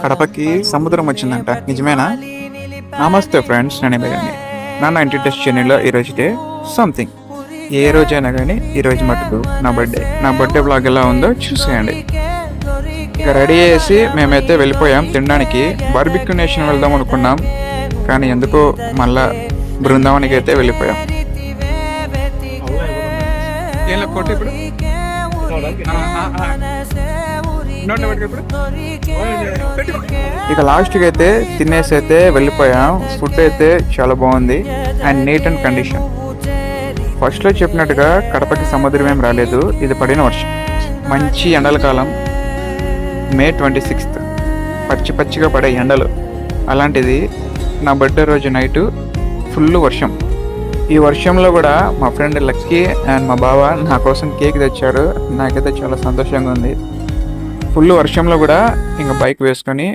కడపకి సముద్రం వచ్చిందంట, నిజమేనా? నమస్తే ఫ్రెండ్స్, నేను కానీ నా 90 డేస్ జర్నీలో ఈరోజు డే సంథింగ్. ఏ రోజైనా కానీ ఈరోజు మటుకు నా బర్త్డే బ్లాగ్ ఎలా ఉందో చూసేయండి. ఇక రెడీ చేసి మేమైతే వెళ్ళిపోయాం తినడానికి. బార్బిక్యూ నేషన్ వెళ్దాం అనుకున్నాం, కానీ ఎందుకో మళ్ళా బృందావనికి అయితే వెళ్ళిపోయాం. ఇప్పుడు ఇక లాస్ట్కి అయితే తినేసి అయితే వెళ్ళిపోయాం. ఫుడ్ అయితే చాలా బాగుంది అండ్ నీట్ అండ్ కండిషన్. ఫస్ట్లో చెప్పినట్టుగా కడపకి సముద్రం ఏం రాలేదు, ఇది పడిన వర్షం. మంచి ఎండల కాలం, May 26th, పచ్చిగా పడే ఎండలు. అలాంటిది నా బర్త్డే రోజు నైటు ఫుల్ వర్షం. ఈ వర్షంలో కూడా మా ఫ్రెండ్ లక్కీ అండ్ మా బావ నా కోసం కేక్ తెచ్చారు. నాకైతే చాలా సంతోషంగా ఉంది. ఫుల్ వర్షంలో కూడా ఇంకా బైక్ వేసుకొని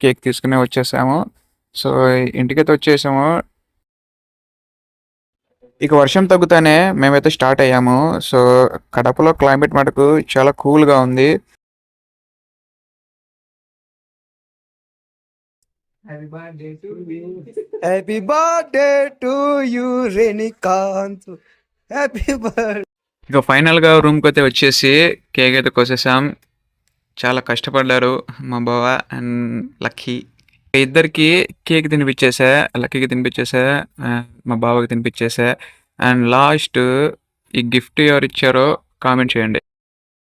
కేక్ తీసుకుని వచ్చేసాము. సో ఇంటికైతే వచ్చేసాము. ఇక వర్షం తగ్గుతానే మేమైతే స్టార్ట్ అయ్యాము. సో కడపలో క్లైమేట్ మటుకు చాలా కూల్గా ఉంది. Happy birthday to you Renikanth, happy birthday. ఇక ఫైనల్గా రూమ్కి అయితే వచ్చేసి కేక్ అయితే కోసేసాం. చాలా కష్టపడ్డారు మా బావ అండ్ లక్కీ. ఇద్దరికి కేక్ తినిపించేసా, లక్కీకి తినిపించేసా, మా బావకి తినిపించేసా. అండ్ లాస్ట్ ఈ గిఫ్ట్ ఎవరు ఇచ్చారో కామెంట్ చేయండి.